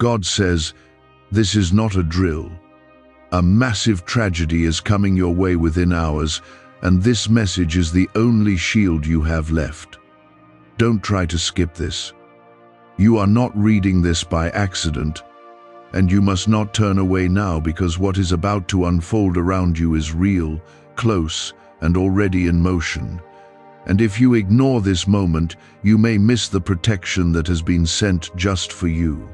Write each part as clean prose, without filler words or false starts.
God says, this is not a drill. A massive tragedy is coming your way within hours, and this message is the only shield you have left. Don't try to skip this. You are not reading this by accident, and you must not turn away now, because what is about to unfold around you is real, close, and already in motion. And if you ignore this moment, you may miss the protection that has been sent just for you.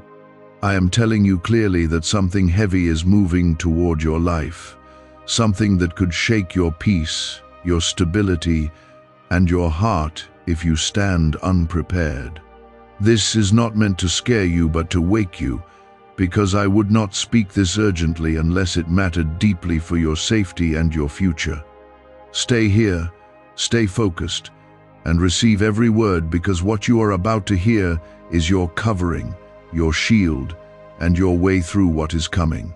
I am telling you clearly that something heavy is moving toward your life, something that could shake your peace, your stability, and your heart if you stand unprepared. This is not meant to scare you but to wake you, because I would not speak this urgently unless it mattered deeply for your safety and your future. Stay here, stay focused, and receive every word, because what you are about to hear is your covering, your shield, and your way through what is coming.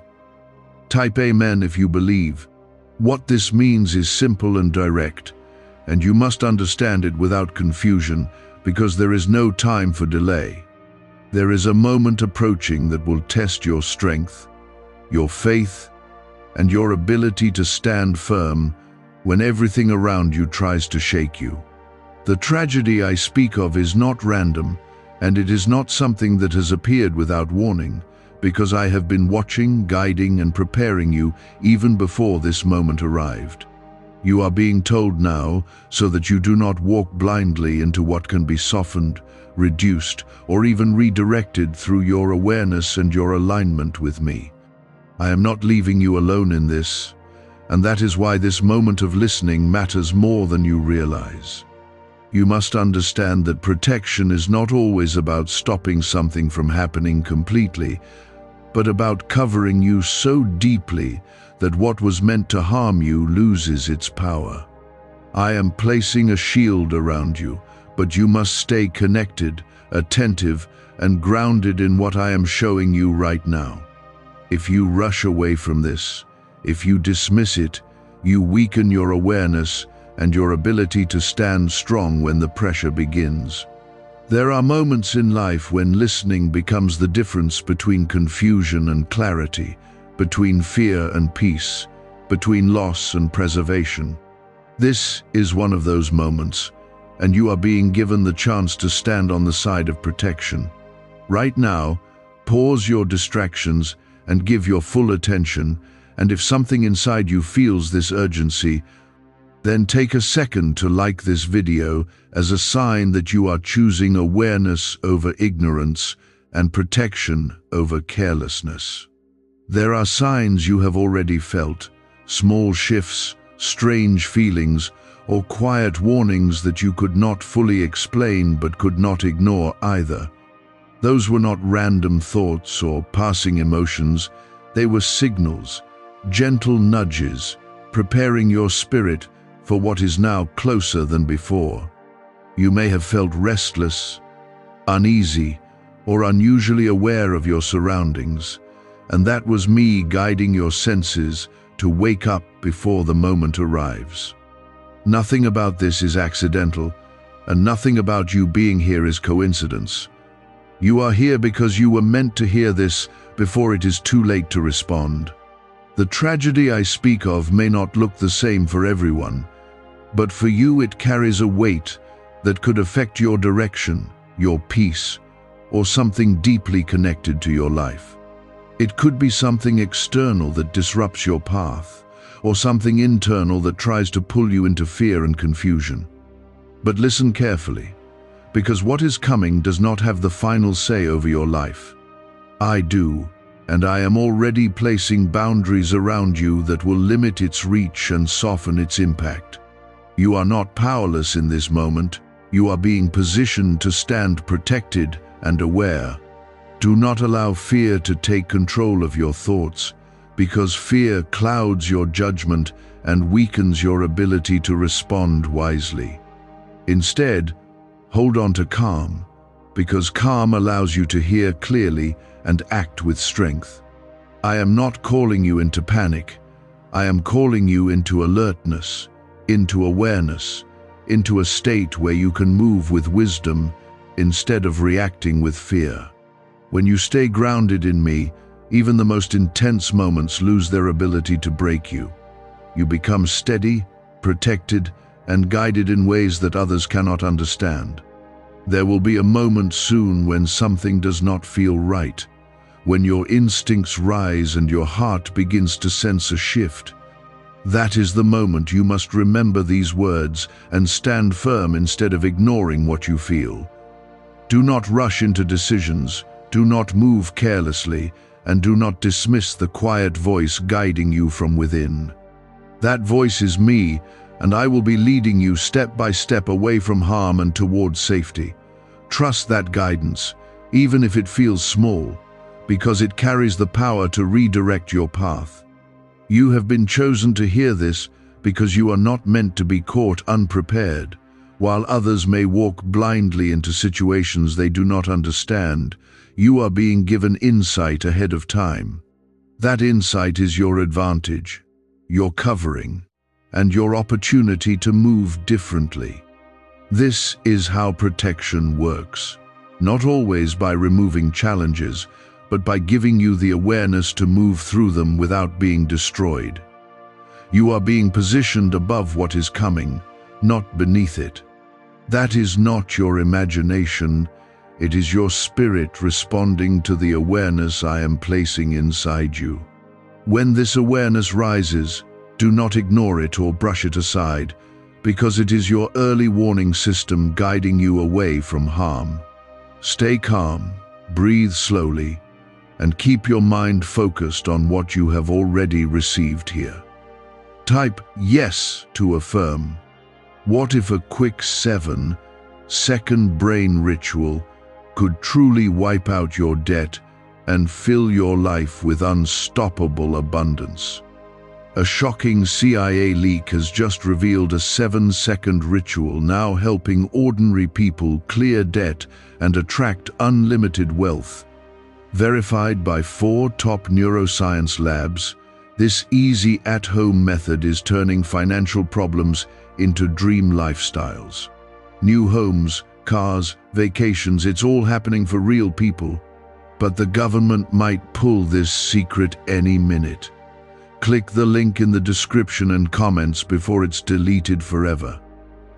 Type Amen if you believe. What this means is simple and direct, and you must understand it without confusion, because there is no time for delay. There is a moment approaching that will test your strength, your faith, and your ability to stand firm when everything around you tries to shake you. The tragedy I speak of is not random, and it is not something that has appeared without warning, because I have been watching, guiding, and preparing you even before this moment arrived. You are being told now so that you do not walk blindly into what can be softened, reduced, or even redirected through your awareness and your alignment with me. I am not leaving you alone in this, and that is why this moment of listening matters more than you realize. You must understand that protection is not always about stopping something from happening completely, but about covering you so deeply that what was meant to harm you loses its power. I am placing a shield around you, but you must stay connected, attentive, and grounded in what I am showing you right now. If you rush away from this, if you dismiss it, you weaken your awareness and your ability to stand strong when the pressure begins. There are moments in life when listening becomes the difference between confusion and clarity, between fear and peace, between loss and preservation. This is one of those moments, and you are being given the chance to stand on the side of protection. Right now, pause your distractions and give your full attention, and if something inside you feels this urgency, then take a second to like this video as a sign that you are choosing awareness over ignorance and protection over carelessness. There are signs you have already felt, small shifts, strange feelings, or quiet warnings that you could not fully explain but could not ignore either. Those were not random thoughts or passing emotions, they were signals, gentle nudges, preparing your spirit for what is now closer than before. You may have felt restless, uneasy, or unusually aware of your surroundings, and that was me guiding your senses to wake up before the moment arrives. Nothing about this is accidental, and nothing about you being here is coincidence. You are here because you were meant to hear this before it is too late to respond. The tragedy I speak of may not look the same for everyone, but for you it carries a weight that could affect your direction, your peace, or something deeply connected to your life. It could be something external that disrupts your path, or something internal that tries to pull you into fear and confusion. But listen carefully, because what is coming does not have the final say over your life. I do, and I am already placing boundaries around you that will limit its reach and soften its impact. You are not powerless in this moment. You are being positioned to stand protected and aware. Do not allow fear to take control of your thoughts, because fear clouds your judgment and weakens your ability to respond wisely. Instead, hold on to calm, because calm allows you to hear clearly and act with strength. I am not calling you into panic. I am calling you into alertness, into awareness, into a state where you can move with wisdom instead of reacting with fear. When you stay grounded in me, even the most intense moments lose their ability to break you. You become steady, protected, and guided in ways that others cannot understand. There will be a moment soon when something does not feel right, when your instincts rise and your heart begins to sense a shift. That is the moment you must remember these words and stand firm instead of ignoring what you feel. Do not rush into decisions, do not move carelessly, and do not dismiss the quiet voice guiding you from within. That voice is me, and I will be leading you step by step away from harm and towards safety. Trust that guidance, even if it feels small, because it carries the power to redirect your path. You have been chosen to hear this because you are not meant to be caught unprepared. While others may walk blindly into situations they do not understand, you are being given insight ahead of time. That insight is your advantage, your covering, and your opportunity to move differently. This is how protection works, not always by removing challenges, but by giving you the awareness to move through them without being destroyed. You are being positioned above what is coming, not beneath it. That is not your imagination, it is your spirit responding to the awareness I am placing inside you. When this awareness rises, do not ignore it or brush it aside, because it is your early warning system guiding you away from harm. Stay calm, breathe slowly, and keep your mind focused on what you have already received here. Type yes to affirm. What if a quick 7-second brain ritual could truly wipe out your debt and fill your life with unstoppable abundance? A shocking CIA leak has just revealed a 7-second ritual now helping ordinary people clear debt and attract unlimited wealth. Verified by 4 top neuroscience labs, this easy at-home method is turning financial problems into dream lifestyles. New homes, cars, vacations, it's all happening for real people. But the government might pull this secret any minute. Click the link in the description and comments before it's deleted forever.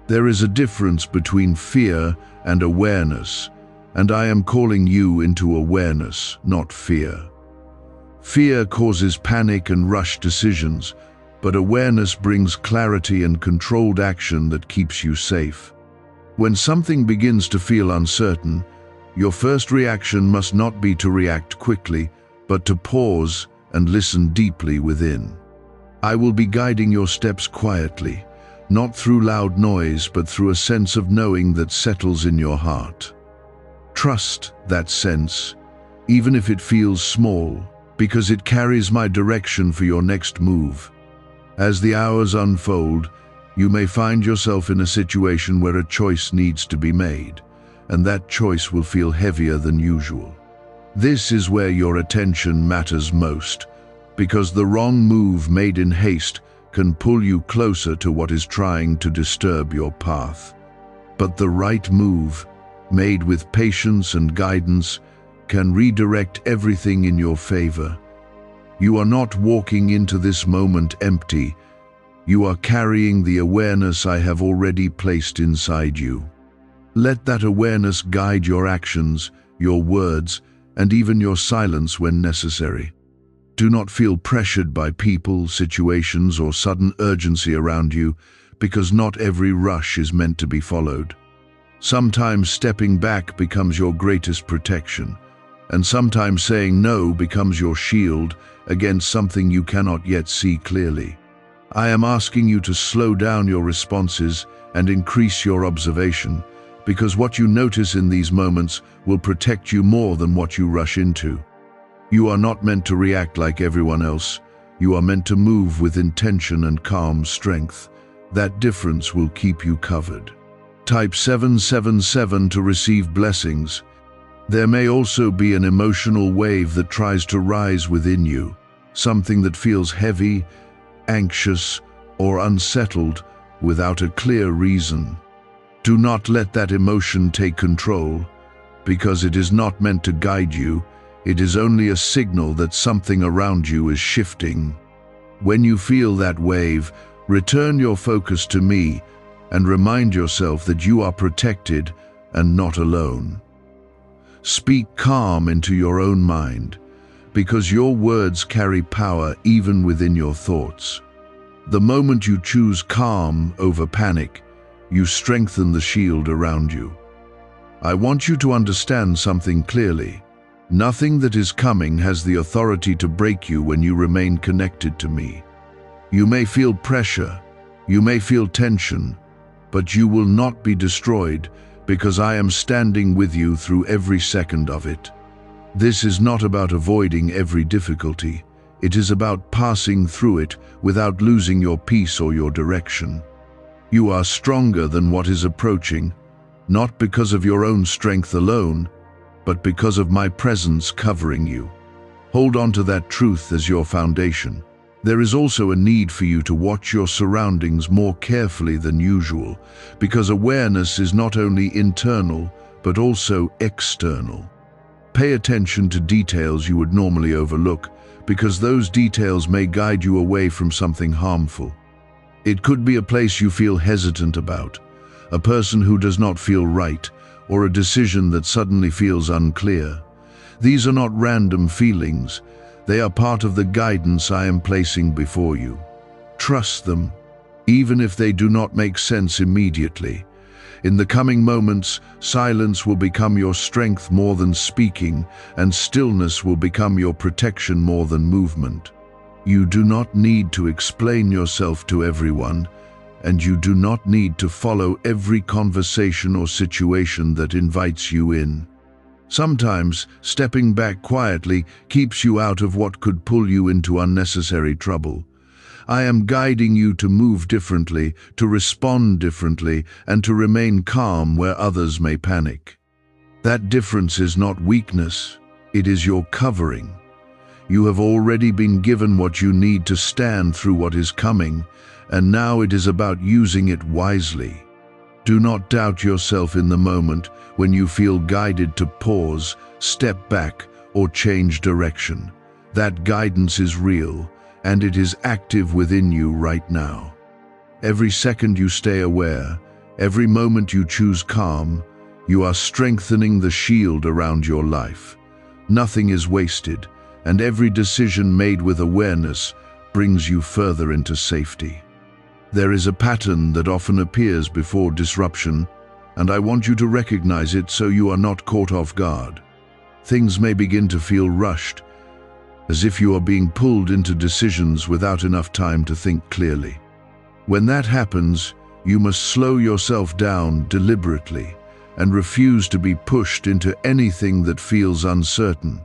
There is a difference between fear and awareness, and I am calling you into awareness, not fear. Fear causes panic and rushed decisions, but awareness brings clarity and controlled action that keeps you safe. When something begins to feel uncertain, your first reaction must not be to react quickly, but to pause and listen deeply within. I will be guiding your steps quietly, not through loud noise, but through a sense of knowing that settles in your heart. Trust that sense, even if it feels small, because it carries my direction for your next move. As the hours unfold, you may find yourself in a situation where a choice needs to be made, and that choice will feel heavier than usual. This is where your attention matters most, because the wrong move made in haste can pull you closer to what is trying to disturb your path. But the right move, made with patience and guidance, can redirect everything in your favor. You are not walking into this moment empty. You are carrying the awareness I have already placed inside you. Let that awareness guide your actions, your words, and even your silence when necessary. Do not feel pressured by people, situations, or sudden urgency around you, because not every rush is meant to be followed. Sometimes stepping back becomes your greatest protection, and sometimes saying no becomes your shield against something you cannot yet see clearly. I am asking you to slow down your responses and increase your observation, because what you notice in these moments will protect you more than what you rush into. You are not meant to react like everyone else. You are meant to move with intention and calm strength. That difference will keep you covered. Type 777 to receive blessings. There may also be an emotional wave that tries to rise within you, something that feels heavy, anxious, or unsettled without a clear reason. Do not let that emotion take control. because it is not meant to guide you. It is only a signal that something around you is shifting. When you feel that wave, return your focus to me and remind yourself that you are protected and not alone. Speak calm into your own mind, because your words carry power even within your thoughts. The moment you choose calm over panic, you strengthen the shield around you. I want you to understand something clearly. Nothing that is coming has the authority to break you when you remain connected to me. You may feel pressure, you may feel tension, but you will not be destroyed because I am standing with you through every second of it. This is not about avoiding every difficulty. It is about passing through it without losing your peace or your direction. You are stronger than what is approaching, not because of your own strength alone, but because of my presence covering you. Hold on to that truth as your foundation. There is also a need for you to watch your surroundings more carefully than usual, because awareness is not only internal, but also external. Pay attention to details you would normally overlook, because those details may guide you away from something harmful. It could be a place you feel hesitant about, a person who does not feel right, or a decision that suddenly feels unclear. These are not random feelings. They are part of the guidance I am placing before you. Trust them, even if they do not make sense immediately. In the coming moments, silence will become your strength more than speaking, and stillness will become your protection more than movement. You do not need to explain yourself to everyone, and you do not need to follow every conversation or situation that invites you in. Sometimes, stepping back quietly keeps you out of what could pull you into unnecessary trouble. I am guiding you to move differently, to respond differently, and to remain calm where others may panic. That difference is not weakness, it is your covering. You have already been given what you need to stand through what is coming, and now it is about using it wisely. Do not doubt yourself in the moment when you feel guided to pause, step back, or change direction. That guidance is real, and it is active within you right now. Every second you stay aware, every moment you choose calm, you are strengthening the shield around your life. Nothing is wasted, and every decision made with awareness brings you further into safety. There is a pattern that often appears before disruption, and I want you to recognize it so you are not caught off guard. Things may begin to feel rushed, as if you are being pulled into decisions without enough time to think clearly. When that happens, you must slow yourself down deliberately and refuse to be pushed into anything that feels uncertain.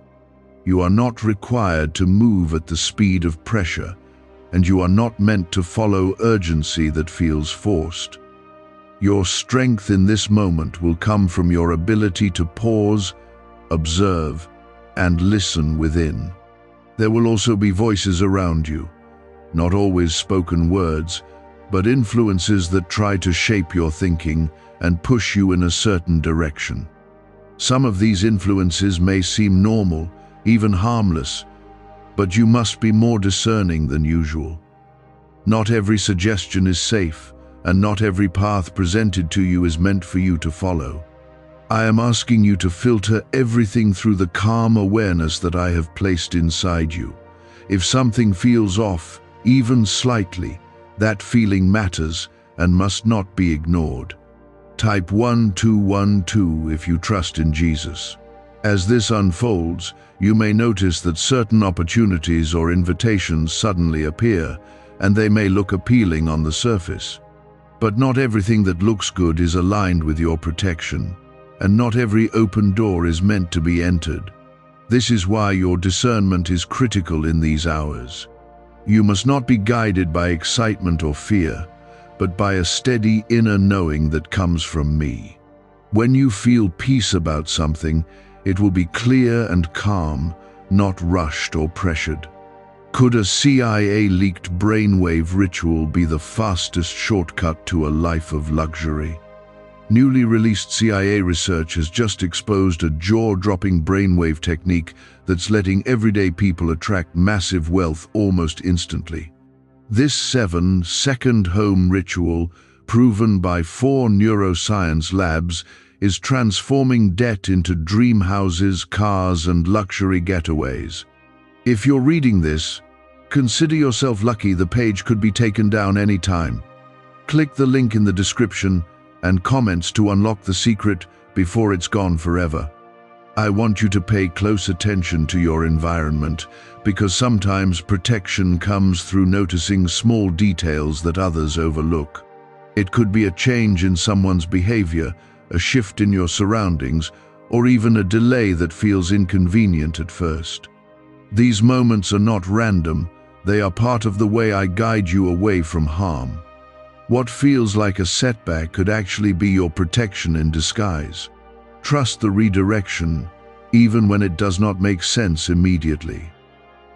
You are not required to move at the speed of pressure, and you are not meant to follow urgency that feels forced. Your strength in this moment will come from your ability to pause, observe, and listen within. There will also be voices around you, not always spoken words, but influences that try to shape your thinking and push you in a certain direction. Some of these influences may seem normal, even harmless, but you must be more discerning than usual. Not every suggestion is safe, and not every path presented to you is meant for you to follow. I am asking you to filter everything through the calm awareness that I have placed inside you. If something feels off, even slightly, that feeling matters and must not be ignored. Type 1212 if you trust in Jesus. As this unfolds, you may notice that certain opportunities or invitations suddenly appear, and they may look appealing on the surface. But not everything that looks good is aligned with your protection, and not every open door is meant to be entered. This is why your discernment is critical in these hours. You must not be guided by excitement or fear, but by a steady inner knowing that comes from me. When you feel peace about something, it will be clear and calm, not rushed or pressured. Could a CIA-leaked brainwave ritual be the fastest shortcut to a life of luxury? Newly released CIA research has just exposed a jaw-dropping brainwave technique that's letting everyday people attract massive wealth almost instantly. This 7-second home ritual, proven by 4 neuroscience labs, is transforming debt into dream houses, cars, and luxury getaways. If you're reading this, consider yourself lucky. The page could be taken down any time. Click the link in the description and comments to unlock the secret before it's gone forever. I want you to pay close attention to your environment, because sometimes protection comes through noticing small details that others overlook. It could be a change in someone's behavior, a shift in your surroundings, or even a delay that feels inconvenient at first. These moments are not random, they are part of the way I guide you away from harm. What feels like a setback could actually be your protection in disguise. Trust the redirection, even when it does not make sense immediately.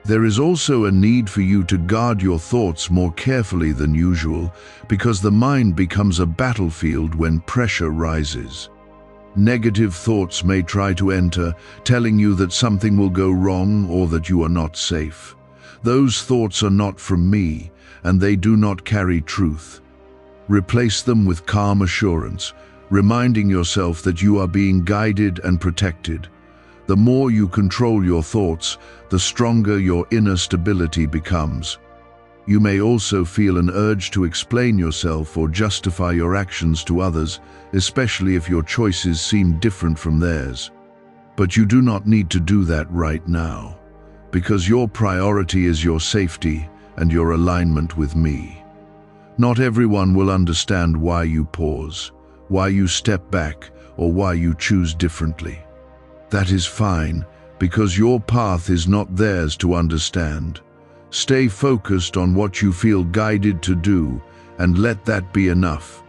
There is also a need for you to guard your thoughts more carefully than usual, because the mind becomes a battlefield when pressure rises. Negative thoughts may try to enter, telling you that something will go wrong or that you are not safe. Those thoughts are not from me, and they do not carry truth. Replace them with calm assurance, reminding yourself that you are being guided and protected. The more you control your thoughts, the stronger your inner stability becomes. You may also feel an urge to explain yourself or justify your actions to others, especially if your choices seem different from theirs. But you do not need to do that right now, because your priority is your safety and your alignment with me. Not everyone will understand why you pause, why you step back, or why you choose differently. That is fine, because your path is not theirs to understand. Stay focused on what you feel guided to do, and let that be enough.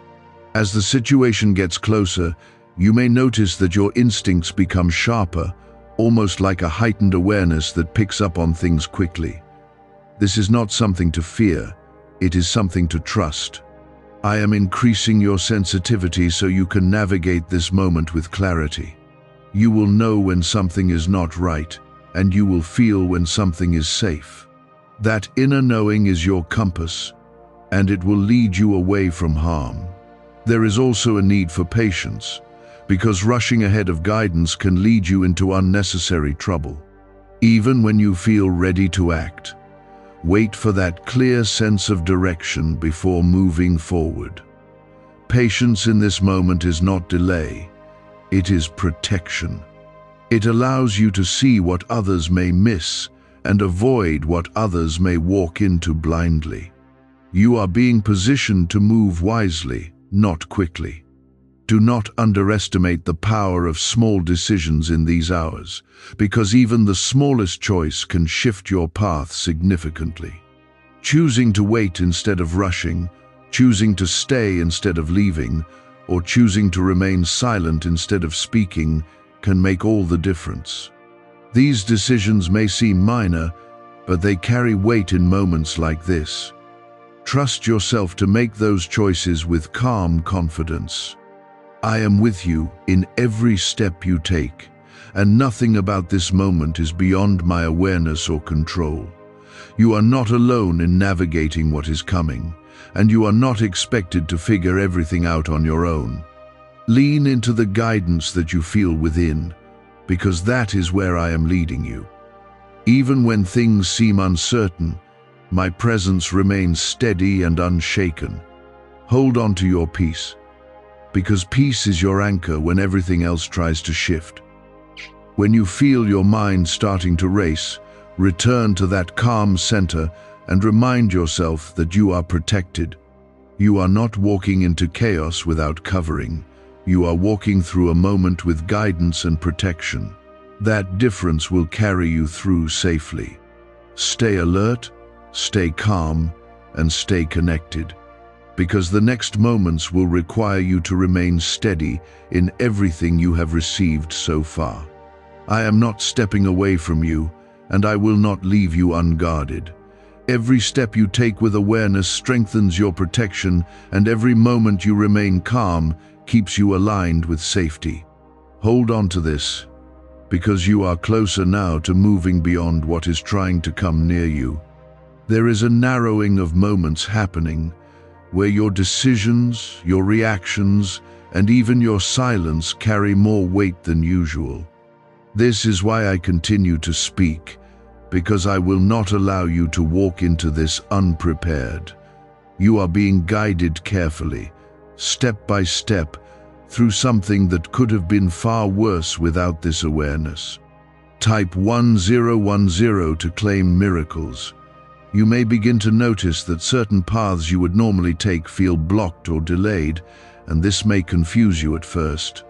As the situation gets closer, you may notice that your instincts become sharper, almost like a heightened awareness that picks up on things quickly. This is not something to fear, it is something to trust. I am increasing your sensitivity so you can navigate this moment with clarity. You will know when something is not right, and you will feel when something is safe. That inner knowing is your compass, and it will lead you away from harm. There is also a need for patience, because rushing ahead of guidance can lead you into unnecessary trouble. Even when you feel ready to act, wait for that clear sense of direction before moving forward. Patience in this moment is not delay, it is protection. It allows you to see what others may miss and avoid what others may walk into blindly. You are being positioned to move wisely, not quickly. Do not underestimate the power of small decisions in these hours, because even the smallest choice can shift your path significantly. Choosing to wait instead of rushing, choosing to stay instead of leaving, or choosing to remain silent instead of speaking can make all the difference. These decisions may seem minor, but they carry weight in moments like this. Trust yourself to make those choices with calm confidence. I am with you in every step you take, and nothing about this moment is beyond my awareness or control. You are not alone in navigating what is coming, and you are not expected to figure everything out on your own. Lean into the guidance that you feel within, because that is where I am leading you. Even when things seem uncertain, my presence remains steady and unshaken. Hold on to your peace, because peace is your anchor when everything else tries to shift. When you feel your mind starting to race, return to that calm center and remind yourself that you are protected. You are not walking into chaos without covering. You are walking through a moment with guidance and protection. That difference will carry you through safely. Stay alert, stay calm, and stay connected, because the next moments will require you to remain steady in everything you have received so far. I am not stepping away from you, and I will not leave you unguarded. Every step you take with awareness strengthens your protection, and every moment you remain calm keeps you aligned with safety. Hold on to this, because you are closer now to moving beyond what is trying to come near you. There is a narrowing of moments happening, where your decisions, your reactions, and even your silence carry more weight than usual. This is why I continue to speak, because I will not allow you to walk into this unprepared. You are being guided carefully, step by step, through something that could have been far worse without this awareness. Type 1010 to claim miracles. You may begin to notice that certain paths you would normally take feel blocked or delayed, and this may confuse you at first.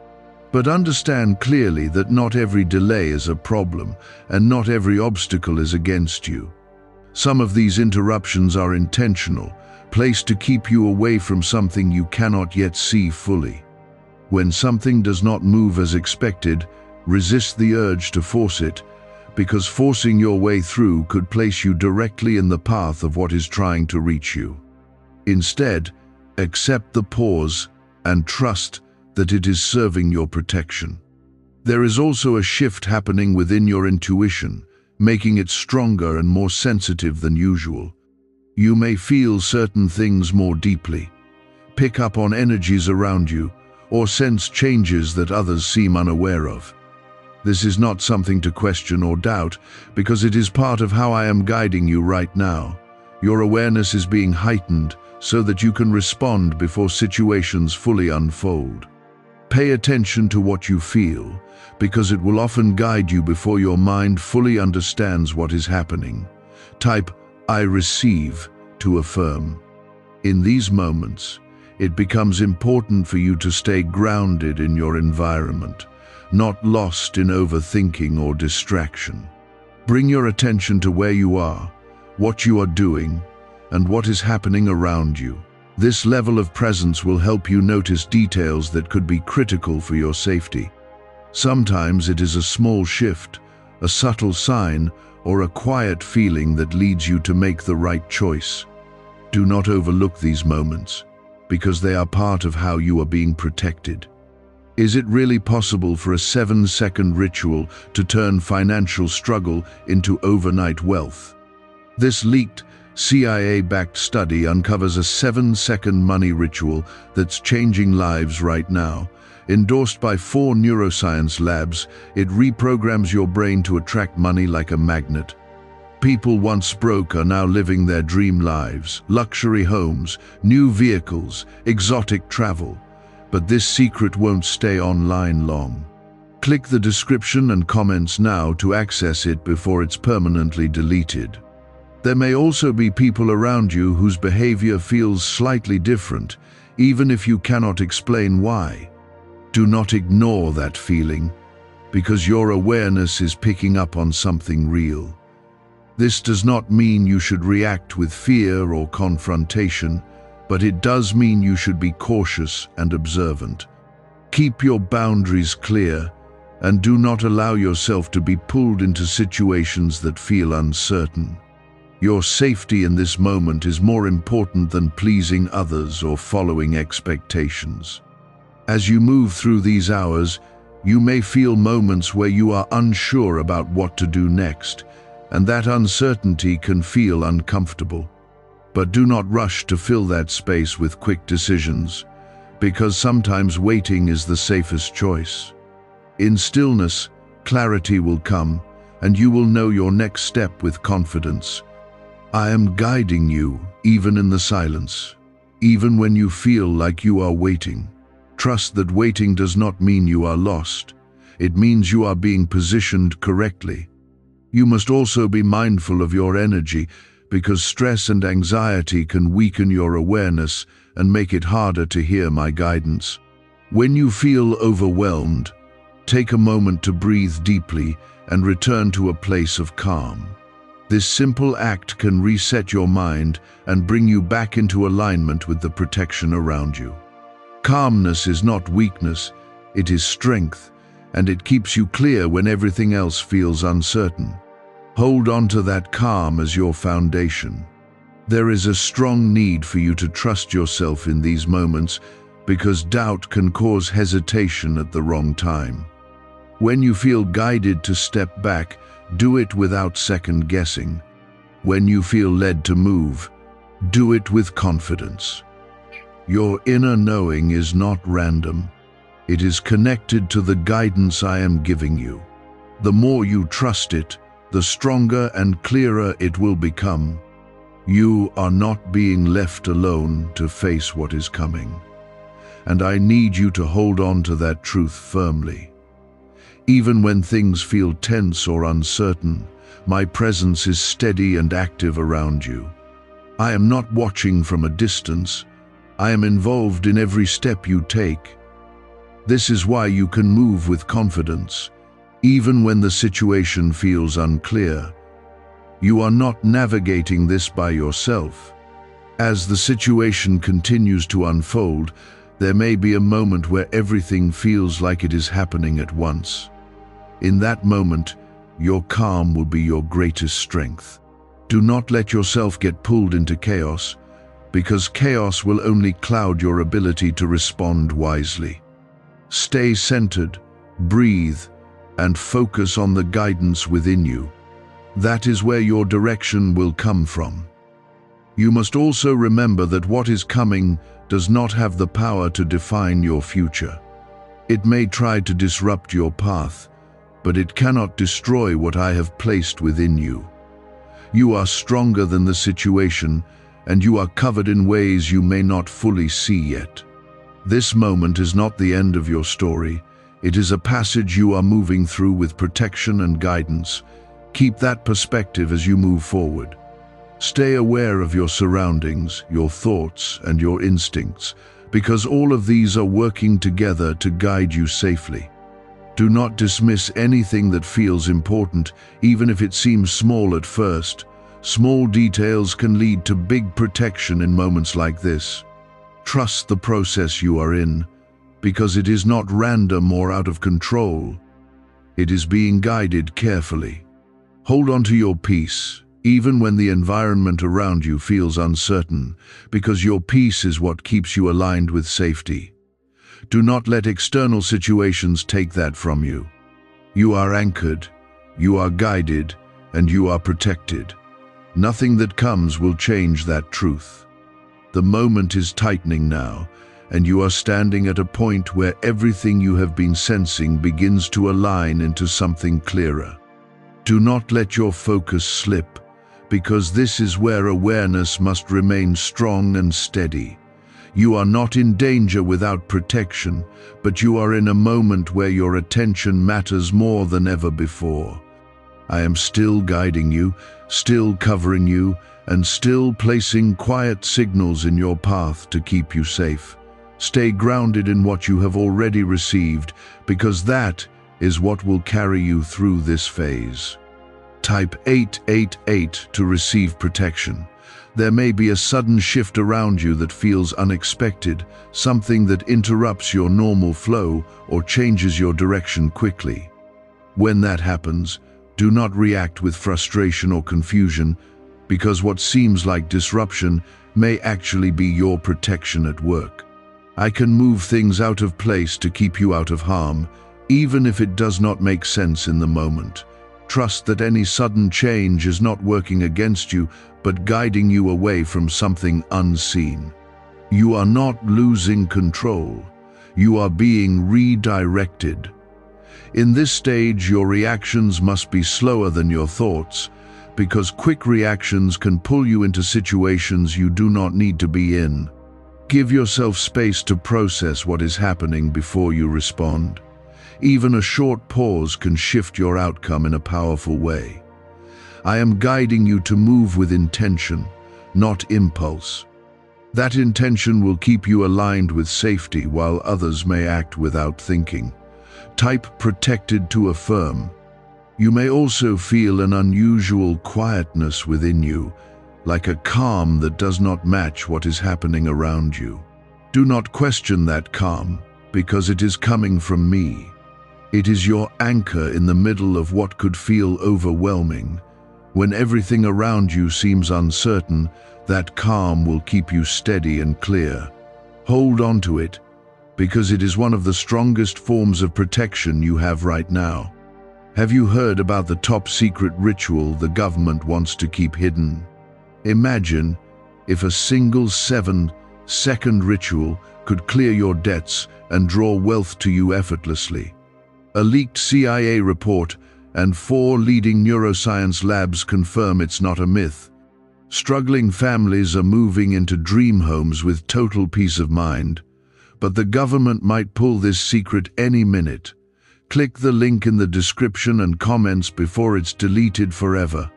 But understand clearly that not every delay is a problem, and not every obstacle is against you. Some of these interruptions are intentional, placed to keep you away from something you cannot yet see fully. When something does not move as expected, resist the urge to force it, because forcing your way through could place you directly in the path of what is trying to reach you. Instead, accept the pause and trust that it is serving your protection. There is also a shift happening within your intuition, making it stronger and more sensitive than usual. You may feel certain things more deeply, pick up on energies around you, or sense changes that others seem unaware of. This is not something to question or doubt, because it is part of how I am guiding you right now. Your awareness is being heightened so that you can respond before situations fully unfold. Pay attention to what you feel, because it will often guide you before your mind fully understands what is happening. Type "I receive" to affirm. In these moments, it becomes important for you to stay grounded in your environment, not lost in overthinking or distraction. Bring your attention to where you are, what you are doing, and what is happening around you. This level of presence will help you notice details that could be critical for your safety. Sometimes it is a small shift, a subtle sign, or a quiet feeling that leads you to make the right choice. Do not overlook these moments, because they are part of how you are being protected. Is it really possible for a 7-second ritual to turn financial struggle into overnight wealth? This leaked, CIA-backed study uncovers a 7-second money ritual that's changing lives right now. Endorsed by 4 neuroscience labs, it reprograms your brain to attract money like a magnet. People once broke are now living their dream lives, luxury homes, new vehicles, exotic travel. But this secret won't stay online long. Click the description and comments now to access it before it's permanently deleted. There may also be people around you whose behavior feels slightly different, even if you cannot explain why. Do not ignore that feeling, because your awareness is picking up on something real. This does not mean you should react with fear or confrontation, but it does mean you should be cautious and observant. Keep your boundaries clear, and do not allow yourself to be pulled into situations that feel uncertain. Your safety in this moment is more important than pleasing others or following expectations. As you move through these hours, you may feel moments where you are unsure about what to do next, and that uncertainty can feel uncomfortable. But do not rush to fill that space with quick decisions, because sometimes waiting is the safest choice. In stillness, clarity will come, and you will know your next step with confidence. I am guiding you, even in the silence, even when you feel like you are waiting. Trust that waiting does not mean you are lost. It means you are being positioned correctly. You must also be mindful of your energy, because stress and anxiety can weaken your awareness and make it harder to hear my guidance. When you feel overwhelmed, take a moment to breathe deeply and return to a place of calm. This simple act can reset your mind and bring you back into alignment with the protection around you. Calmness is not weakness, it is strength, and it keeps you clear when everything else feels uncertain. Hold on to that calm as your foundation. There is a strong need for you to trust yourself in these moments, because doubt can cause hesitation at the wrong time. When you feel guided to step back, do it without second guessing. When you feel led to move, do it with confidence. Your inner knowing is not random. It is connected to the guidance I am giving you. The more you trust it, the stronger and clearer it will become. You are not being left alone to face what is coming. And I need you to hold on to that truth firmly. Even when things feel tense or uncertain, my presence is steady and active around you. I am not watching from a distance. I am involved in every step you take. This is why you can move with confidence, even when the situation feels unclear. You are not navigating this by yourself. As the situation continues to unfold, there may be a moment where everything feels like it is happening at once. In that moment, your calm will be your greatest strength. Do not let yourself get pulled into chaos, because chaos will only cloud your ability to respond wisely. Stay centered, breathe, and focus on the guidance within you. That is where your direction will come from. You must also remember that what is coming does not have the power to define your future. It may try to disrupt your path, but it cannot destroy what I have placed within you. You are stronger than the situation, and you are covered in ways you may not fully see yet. This moment is not the end of your story. It is a passage you are moving through with protection and guidance. Keep that perspective as you move forward. Stay aware of your surroundings, your thoughts, and your instincts, because all of these are working together to guide you safely. Do not dismiss anything that feels important, even if it seems small at first. Small details can lead to big protection in moments like this. Trust the process you are in, because it is not random or out of control. It is being guided carefully. Hold on to your peace, even when the environment around you feels uncertain, because your peace is what keeps you aligned with safety. Do not let external situations take that from you. You are anchored, you are guided, and you are protected. Nothing that comes will change that truth. The moment is tightening now, and you are standing at a point where everything you have been sensing begins to align into something clearer. Do not let your focus slip, because this is where awareness must remain strong and steady. You are not in danger without protection, but you are in a moment where your attention matters more than ever before. I am still guiding you, still covering you, and still placing quiet signals in your path to keep you safe. Stay grounded in what you have already received, because that is what will carry you through this phase. Type 888 to receive protection. There may be a sudden shift around you that feels unexpected, something that interrupts your normal flow or changes your direction quickly. When that happens, do not react with frustration or confusion, because what seems like disruption may actually be your protection at work. I can move things out of place to keep you out of harm, even if it does not make sense in the moment. Trust that any sudden change is not working against you, but guiding you away from something unseen. You are not losing control. You are being redirected. In this stage, your reactions must be slower than your thoughts, because quick reactions can pull you into situations you do not need to be in. Give yourself space to process what is happening before you respond. Even a short pause can shift your outcome in a powerful way. I am guiding you to move with intention, not impulse. That intention will keep you aligned with safety while others may act without thinking. Type protected to affirm. You may also feel an unusual quietness within you, like a calm that does not match what is happening around you. Do not question that calm, because it is coming from me. It is your anchor in the middle of what could feel overwhelming. When everything around you seems uncertain, that calm will keep you steady and clear. Hold on to it, because it is one of the strongest forms of protection you have right now. Have you heard about the top secret ritual the government wants to keep hidden? Imagine if a single 7-second ritual could clear your debts and draw wealth to you effortlessly. A leaked CIA report and 4 leading neuroscience labs confirm it's not a myth. Struggling families are moving into dream homes with total peace of mind, but the government might pull this secret any minute. Click the link in the description and comments before it's deleted forever.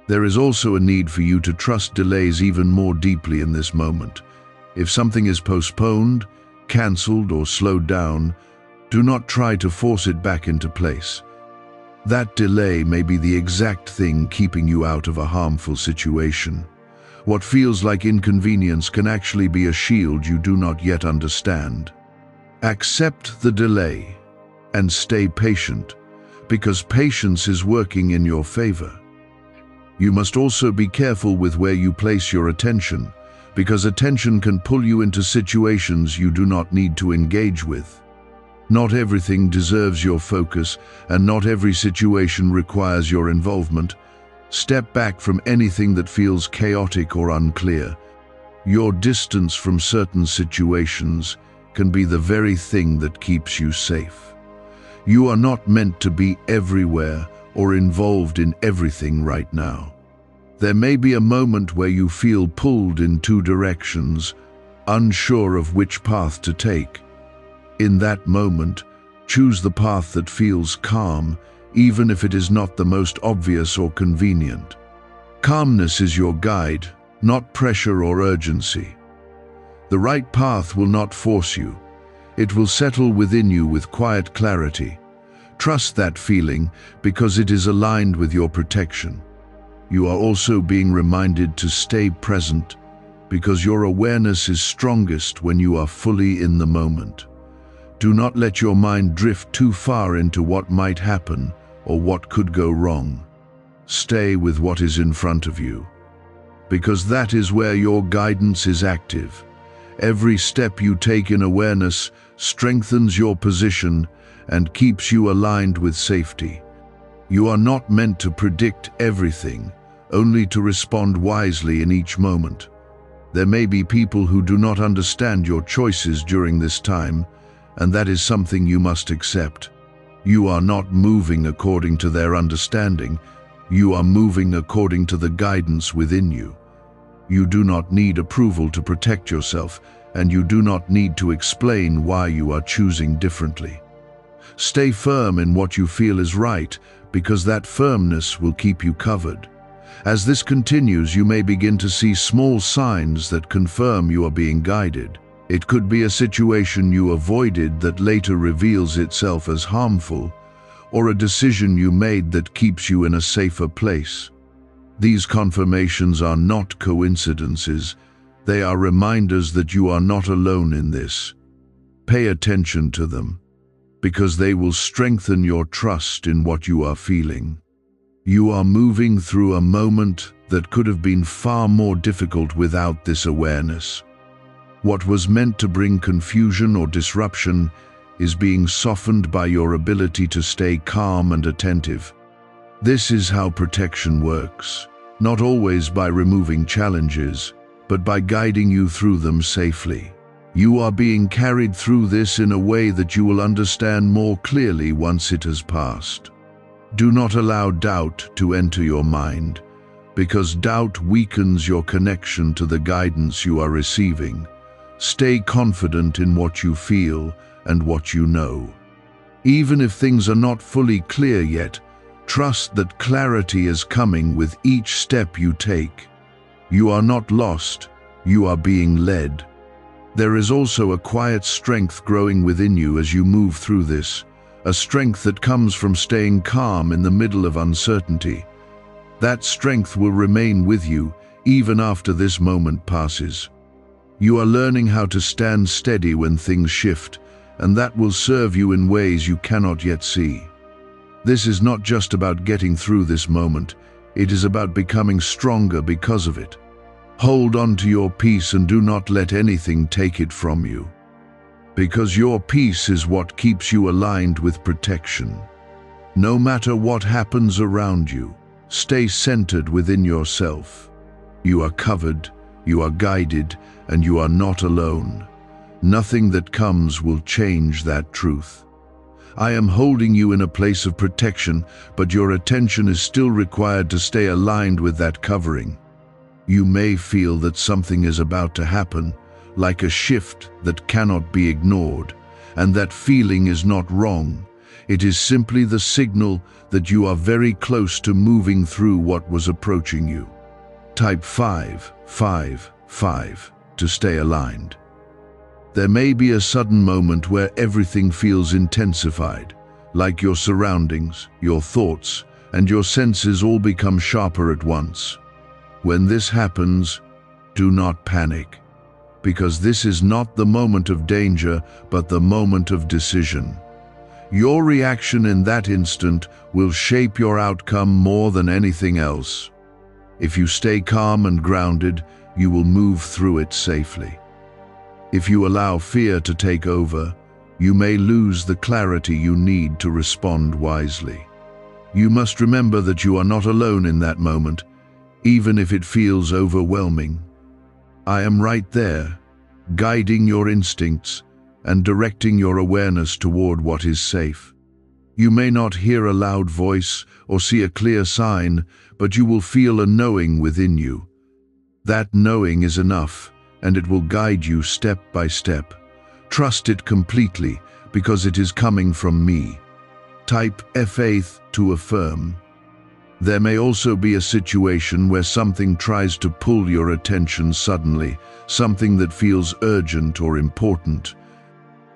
There is also a need for you to trust delays even more deeply in this moment. If something is postponed, cancelled, or slowed down, do not try to force it back into place. That delay may be the exact thing keeping you out of a harmful situation. What feels like inconvenience can actually be a shield you do not yet understand. Accept the delay and stay patient, because patience is working in your favor. You must also be careful with where you place your attention, because attention can pull you into situations you do not need to engage with. Not everything deserves your focus, and not every situation requires your involvement. Step back from anything that feels chaotic or unclear. Your distance from certain situations can be the very thing that keeps you safe. You are not meant to be everywhere or involved in everything right now. There may be a moment where you feel pulled in 2 directions, unsure of which path to take. In that moment, choose the path that feels calm, even if it is not the most obvious or convenient. Calmness is your guide, not pressure or urgency. The right path will not force you. It will settle within you with quiet clarity. Trust that feeling because it is aligned with your protection. You are also being reminded to stay present because your awareness is strongest when you are fully in the moment. Do not let your mind drift too far into what might happen or what could go wrong. Stay with what is in front of you, because that is where your guidance is active. Every step you take in awareness strengthens your position and keeps you aligned with safety. You are not meant to predict everything, only to respond wisely in each moment. There may be people who do not understand your choices during this time, and that is something you must accept. You are not moving according to their understanding. You are moving according to the guidance within you. You do not need approval to protect yourself, and you do not need to explain why you are choosing differently. Stay firm in what you feel is right, because that firmness will keep you covered. As this continues, you may begin to see small signs that confirm you are being guided. It could be a situation you avoided that later reveals itself as harmful, or a decision you made that keeps you in a safer place. These confirmations are not coincidences. They are reminders that you are not alone in this. Pay attention to them, because they will strengthen your trust in what you are feeling. You are moving through a moment that could have been far more difficult without this awareness. What was meant to bring confusion or disruption is being softened by your ability to stay calm and attentive. This is how protection works, not always by removing challenges, but by guiding you through them safely. You are being carried through this in a way that you will understand more clearly once it has passed. Do not allow doubt to enter your mind, because doubt weakens your connection to the guidance you are receiving. Stay confident in what you feel and what you know. Even if things are not fully clear yet, trust that clarity is coming with each step you take. You are not lost, you are being led. There is also a quiet strength growing within you as you move through this, a strength that comes from staying calm in the middle of uncertainty. That strength will remain with you even after this moment passes. You are learning how to stand steady when things shift, and that will serve you in ways you cannot yet see. This is not just about getting through this moment, it is about becoming stronger because of it. Hold on to your peace and do not let anything take it from you. because your peace is what keeps you aligned with protection. No matter what happens around you, stay centered within yourself. You are covered, you are guided, and you are not alone. Nothing that comes will change that truth. I am holding you in a place of protection, but your attention is still required to stay aligned with that covering. You may feel that something is about to happen, like a shift that cannot be ignored, and that feeling is not wrong. It is simply the signal that you are very close to moving through what was approaching you. Type 5, 5, 5 to stay aligned. There may be a sudden moment where everything feels intensified, like your surroundings, your thoughts, and your senses all become sharper at once. When this happens, do not panic, because this is not the moment of danger, but the moment of decision. Your reaction in that instant will shape your outcome more than anything else. If you stay calm and grounded, you will move through it safely. If you allow fear to take over, you may lose the clarity you need to respond wisely. You must remember that you are not alone in that moment, even if it feels overwhelming. I am right there, guiding your instincts and directing your awareness toward what is safe. You may not hear a loud voice or see a clear sign, but you will feel a knowing within you. That knowing is enough, and it will guide you step by step. Trust it completely, because it is coming from me. Type faith to affirm. There may also be a situation where something tries to pull your attention suddenly, something that feels urgent or important.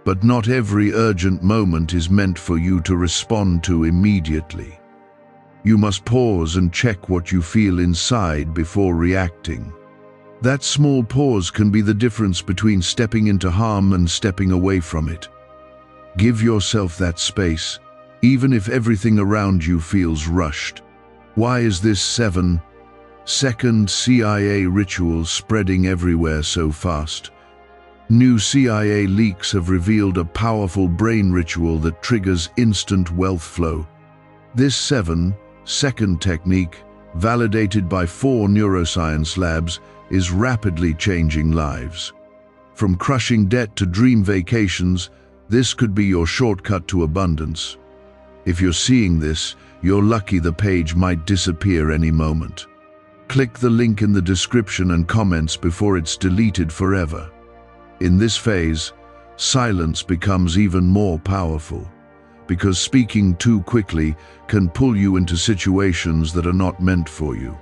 But not every urgent moment is meant for you to respond to immediately. You must pause and check what you feel inside before reacting. That small pause can be the difference between stepping into harm and stepping away from it. Give yourself that space, even if everything around you feels rushed. Why is this 7-second CIA ritual spreading everywhere so fast? New CIA leaks have revealed a powerful brain ritual that triggers instant wealth flow. This 7-second technique, validated by 4 neuroscience labs, is rapidly changing lives. From crushing debt to dream vacations, this could be your shortcut to abundance. If you're seeing this, you're lucky. The page might disappear any moment. Click the link in the description and comments before it's deleted forever. In this phase, silence becomes even more powerful, because speaking too quickly can pull you into situations that are not meant for you.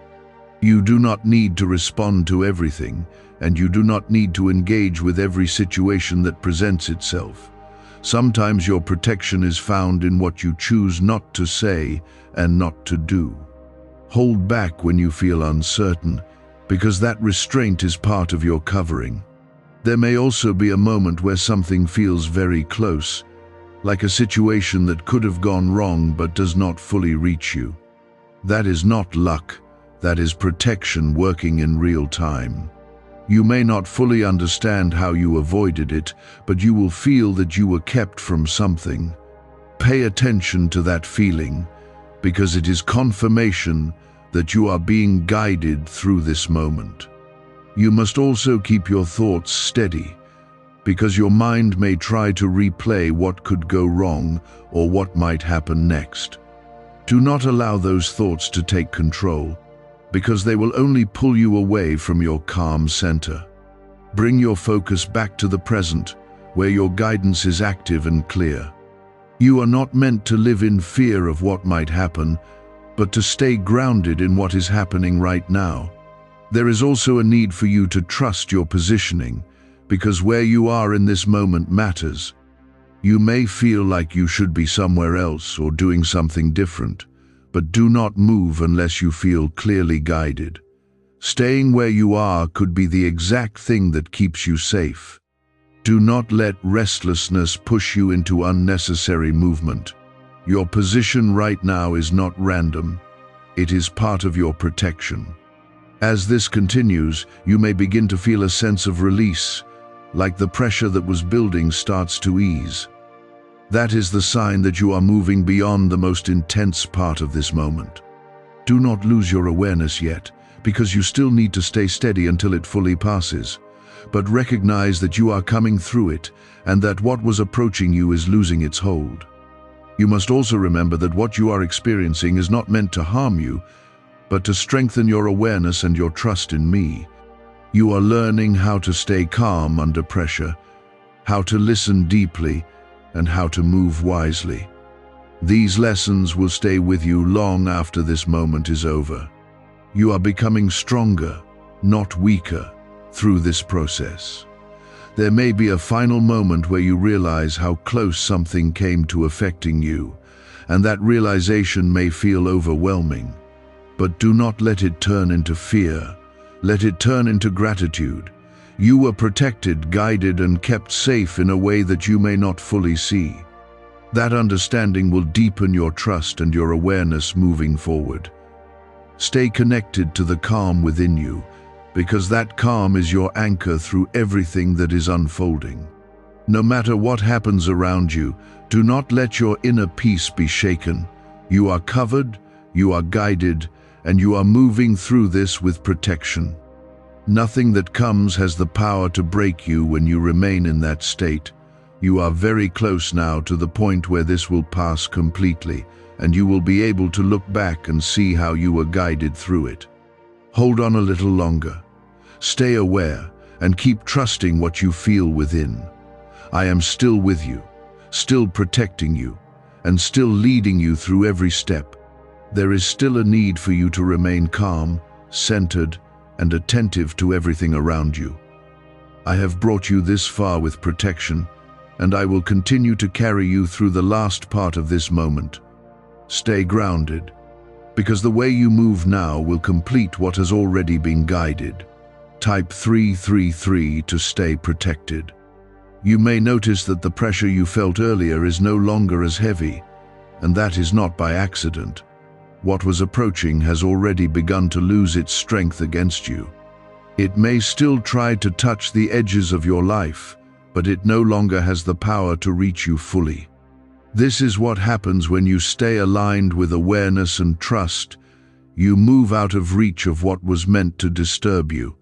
You do not need to respond to everything, and you do not need to engage with every situation that presents itself. Sometimes your protection is found in what you choose not to say and not to do. Hold back when you feel uncertain, because that restraint is part of your covering. There may also be a moment where something feels very close, like a situation that could have gone wrong but does not fully reach you. That is not luck. That is protection working in real time. You may not fully understand how you avoided it, but you will feel that you were kept from something. Pay attention to that feeling, because it is confirmation that you are being guided through this moment. You must also keep your thoughts steady, because your mind may try to replay what could go wrong or what might happen next. Do not allow those thoughts to take control, because they will only pull you away from your calm center. Bring your focus back to the present, where your guidance is active and clear. You are not meant to live in fear of what might happen, but to stay grounded in what is happening right now. There is also a need for you to trust your positioning, because where you are in this moment matters. You may feel like you should be somewhere else or doing something different, but do not move unless you feel clearly guided. Staying where you are could be the exact thing that keeps you safe. Do not let restlessness push you into unnecessary movement. Your position right now is not random. It is part of your protection. As this continues, you may begin to feel a sense of release, like the pressure that was building starts to ease. That is the sign that you are moving beyond the most intense part of this moment. Do not lose your awareness yet, because you still need to stay steady until it fully passes. But recognize that you are coming through it, and that what was approaching you is losing its hold. You must also remember that what you are experiencing is not meant to harm you, but to strengthen your awareness and your trust in me. You are learning how to stay calm under pressure, how to listen deeply, and how to move wisely. These lessons will stay with you long after this moment is over. You are becoming stronger, not weaker, through this process. There may be a final moment where you realize how close something came to affecting you, and that realization may feel overwhelming. But do not let it turn into fear. Let it turn into gratitude. You were protected, guided, and kept safe in a way that you may not fully see. That understanding will deepen your trust and your awareness moving forward. Stay connected to the calm within you, because that calm is your anchor through everything that is unfolding. No matter what happens around you, do not let your inner peace be shaken. You are covered, you are guided, and you are moving through this with protection. Nothing that comes has the power to break you when you remain in that state. You are very close now to the point where this will pass completely, and you will be able to look back and see how you were guided through it. Hold on a little longer. Stay aware and keep trusting what you feel within. I am still with you, still protecting you, and still leading you through every step. There is still a need for you to remain calm, centered, and attentive to everything around you. I have brought you this far with protection, and I will continue to carry you through the last part of this moment. Stay grounded, because the way you move now will complete what has already been guided. Type 333 to stay protected. You may notice that the pressure you felt earlier is no longer as heavy, and that is not by accident. What was approaching has already begun to lose its strength against you. It may still try to touch the edges of your life, but it no longer has the power to reach you fully. This is what happens when you stay aligned with awareness and trust. You move out of reach of what was meant to disturb you.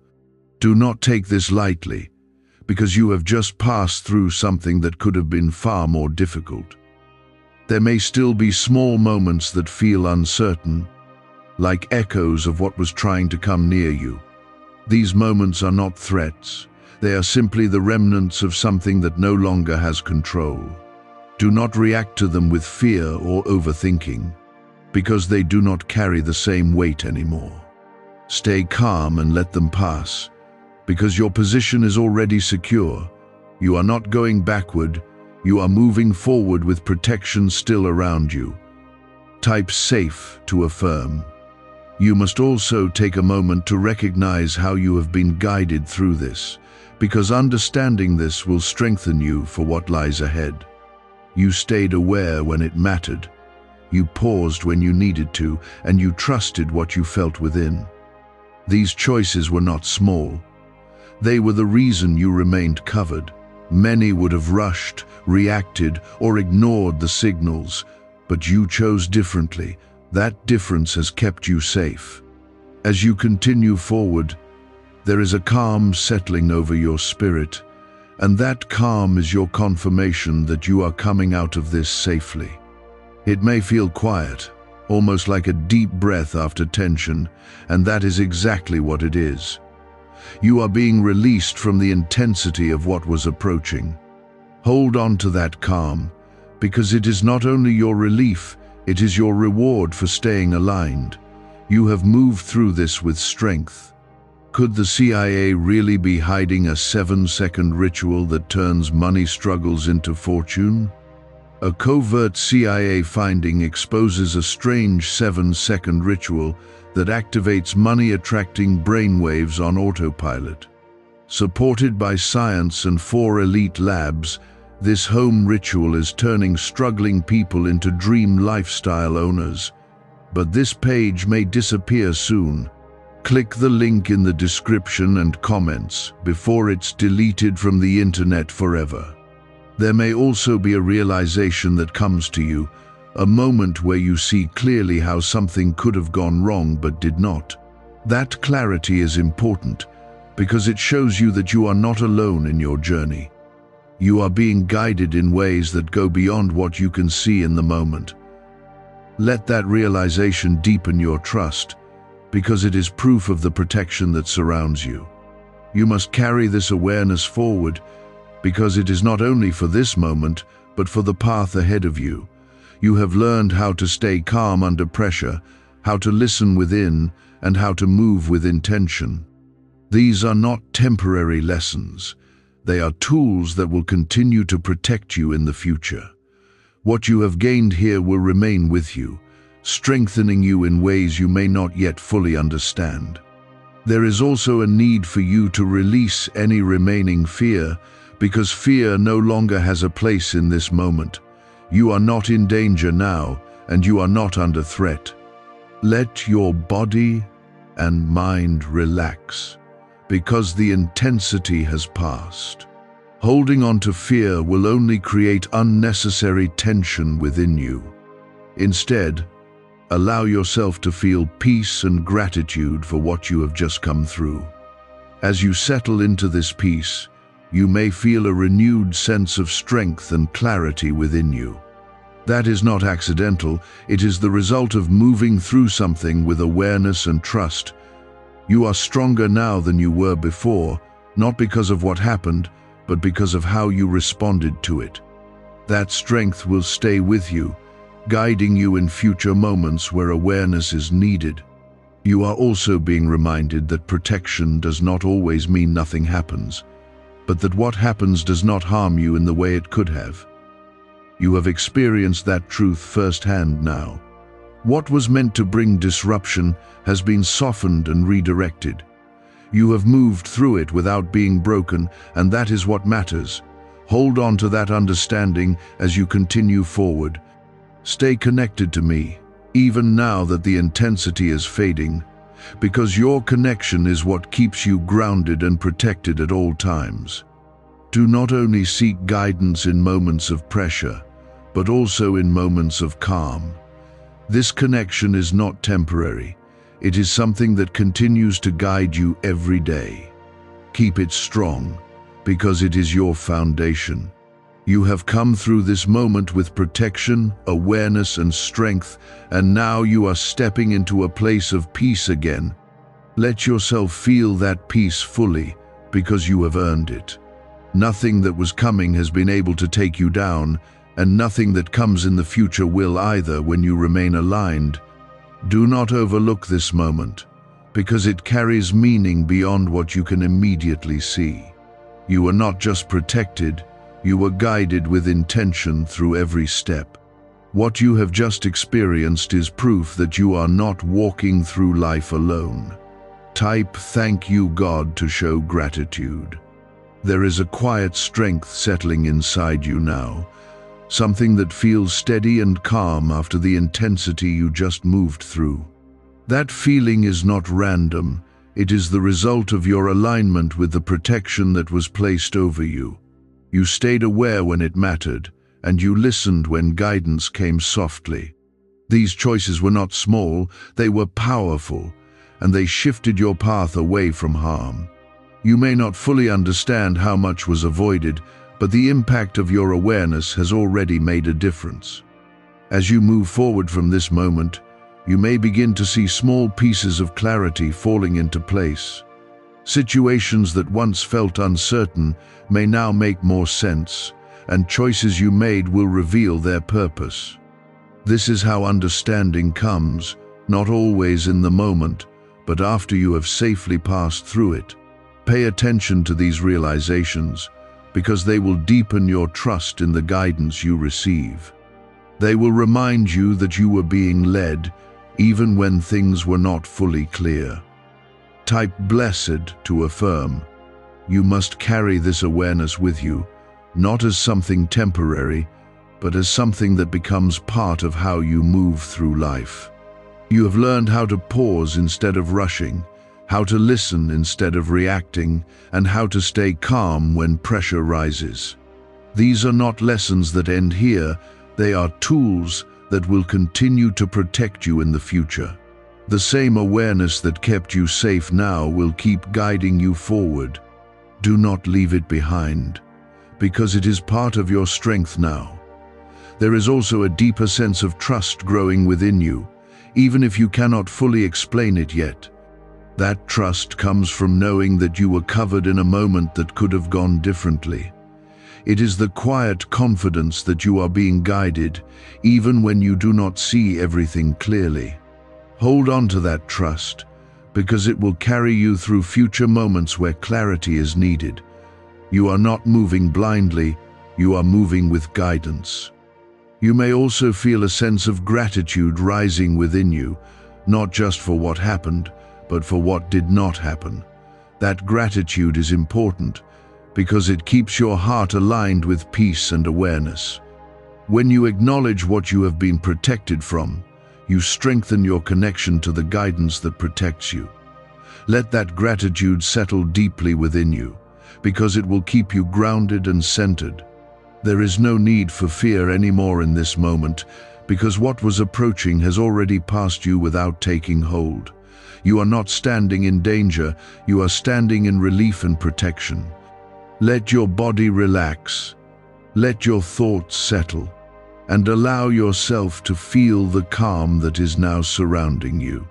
Do not take this lightly, because you have just passed through something that could have been far more difficult. There may still be small moments that feel uncertain, like echoes of what was trying to come near you. These moments are not threats. They are simply the remnants of something that no longer has control. Do not react to them with fear or overthinking, because they do not carry the same weight anymore. Stay calm and let them pass, because your position is already secure. You are not going backward. You are moving forward with protection still around you. Type safe to affirm. You must also take a moment to recognize how you have been guided through this, because understanding this will strengthen you for what lies ahead. You stayed aware when it mattered. You paused when you needed to, and you trusted what you felt within. These choices were not small. They were the reason you remained covered. Many would have rushed, reacted, or ignored the signals, but you chose differently. That difference has kept you safe. As you continue forward, there is a calm settling over your spirit, and that calm is your confirmation that you are coming out of this safely. It may feel quiet, almost like a deep breath after tension, and that is exactly what it is. You are being released from the intensity of what was approaching. Hold on to that calm, because it is not only your relief, it is your reward for staying aligned. You have moved through this with strength. Could the CIA really be hiding a 7-second ritual that turns money struggles into fortune? A covert CIA finding exposes a strange 7-second ritual that activates money-attracting brainwaves on autopilot. Supported by science and 4 elite labs, this home ritual is turning struggling people into dream lifestyle owners. But this page may disappear soon. Click the link in the description and comments before it's deleted from the internet forever. There may also be a realization that comes to you, a moment where you see clearly how something could have gone wrong but did not. That clarity is important because it shows you that you are not alone in your journey. You are being guided in ways that go beyond what you can see in the moment. Let that realization deepen your trust, because it is proof of the protection that surrounds you. You must carry this awareness forward, because it is not only for this moment, but for the path ahead of you. You have learned how to stay calm under pressure, how to listen within, and how to move with intention. These are not temporary lessons. They are tools that will continue to protect you in the future. What you have gained here will remain with you, strengthening you in ways you may not yet fully understand. There is also a need for you to release any remaining fear, because fear no longer has a place in this moment. You are not in danger now, and you are not under threat. Let your body and mind relax, because the intensity has passed. Holding on to fear will only create unnecessary tension within you. Instead, allow yourself to feel peace and gratitude for what you have just come through. As you settle into this peace, you may feel a renewed sense of strength and clarity within you. That is not accidental, it is the result of moving through something with awareness and trust. You are stronger now than you were before, not because of what happened, but because of how you responded to it. That strength will stay with you, guiding you in future moments where awareness is needed. You are also being reminded that protection does not always mean nothing happens, but that what happens does not harm you in the way it could have. You have experienced that truth firsthand now. What was meant to bring disruption has been softened and redirected. You have moved through it without being broken, and that is what matters. Hold on to that understanding as you continue forward. Stay connected to me, even now that the intensity is fading, because your connection is what keeps you grounded and protected at all times. Do not only seek guidance in moments of pressure, but also in moments of calm. This connection is not temporary. It is something that continues to guide you every day. Keep it strong, because it is your foundation. You have come through this moment with protection, awareness, and strength, and now you are stepping into a place of peace again. Let yourself feel that peace fully, because you have earned it. Nothing that was coming has been able to take you down, and nothing that comes in the future will either when you remain aligned. Do not overlook this moment, because it carries meaning beyond what you can immediately see. You are not just protected, you are guided with intention through every step. What you have just experienced is proof that you are not walking through life alone. Type "Thank you, God" to show gratitude. There is a quiet strength settling inside you now, something that feels steady and calm after the intensity you just moved through. That feeling is not random, it is the result of your alignment with the protection that was placed over you. You stayed aware when it mattered, and you listened when guidance came softly. These choices were not small, they were powerful, and they shifted your path away from harm. You may not fully understand how much was avoided, but the impact of your awareness has already made a difference. As you move forward from this moment, you may begin to see small pieces of clarity falling into place. Situations that once felt uncertain may now make more sense, and choices you made will reveal their purpose. This is how understanding comes, not always in the moment, but after you have safely passed through it. Pay attention to these realizations, because they will deepen your trust in the guidance you receive. They will remind you that you were being led, even when things were not fully clear. Type "Blessed" to affirm. You must carry this awareness with you, not as something temporary, but as something that becomes part of how you move through life. You have learned how to pause instead of rushing, how to listen instead of reacting, and how to stay calm when pressure rises. These are not lessons that end here, they are tools that will continue to protect you in the future. The same awareness that kept you safe now will keep guiding you forward. Do not leave it behind, because it is part of your strength now. There is also a deeper sense of trust growing within you, even if you cannot fully explain it yet. That trust comes from knowing that you were covered in a moment that could have gone differently. It is the quiet confidence that you are being guided, even when you do not see everything clearly. Hold on to that trust, because it will carry you through future moments where clarity is needed. You are not moving blindly, you are moving with guidance. You may also feel a sense of gratitude rising within you, not just for what happened, but for what did not happen. That gratitude is important, because it keeps your heart aligned with peace and awareness. When you acknowledge what you have been protected from, you strengthen your connection to the guidance that protects you. Let that gratitude settle deeply within you, because it will keep you grounded and centered. There is no need for fear anymore in this moment, because what was approaching has already passed you without taking hold. You are not standing in danger, you are standing in relief and protection. Let your body relax, let your thoughts settle, and allow yourself to feel the calm that is now surrounding you.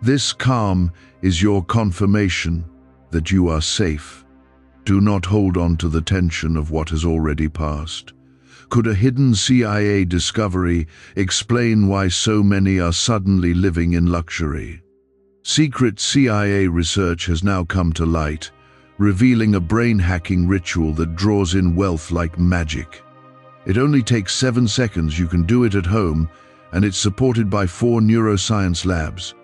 This calm is your confirmation that you are safe. Do not hold on to the tension of what has already passed. Could a hidden CIA discovery explain why so many are suddenly living in luxury? Secret CIA research has now come to light, revealing a brain-hacking ritual that draws in wealth like magic. It only takes 7 seconds, you can do it at home, and it's supported by 4 neuroscience labs.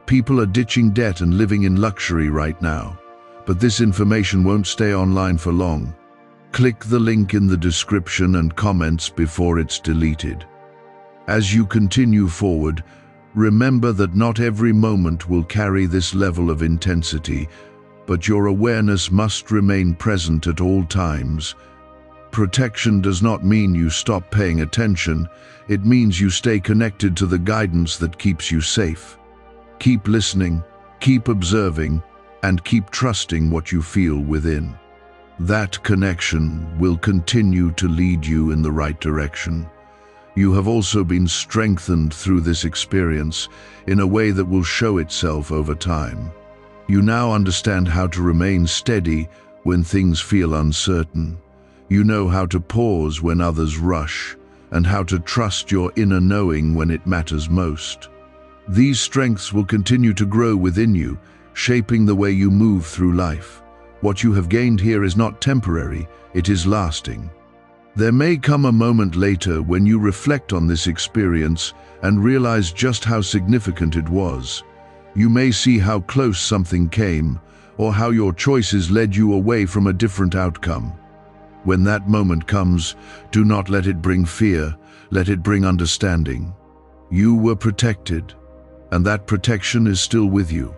People are ditching debt and living in luxury right now. But this information won't stay online for long. Click the link in the description and comments before it's deleted. As you continue forward, remember that not every moment will carry this level of intensity, but your awareness must remain present at all times. Protection does not mean you stop paying attention, it means you stay connected to the guidance that keeps you safe. Keep listening, keep observing, and keep trusting what you feel within. That connection will continue to lead you in the right direction. You have also been strengthened through this experience in a way that will show itself over time. You now understand how to remain steady when things feel uncertain. You know how to pause when others rush, and how to trust your inner knowing when it matters most. These strengths will continue to grow within you, shaping the way you move through life. What you have gained here is not temporary, it is lasting. There may come a moment later when you reflect on this experience and realize just how significant it was. You may see how close something came, or how your choices led you away from a different outcome. When that moment comes, do not let it bring fear, let it bring understanding. You were protected, and that protection is still with you.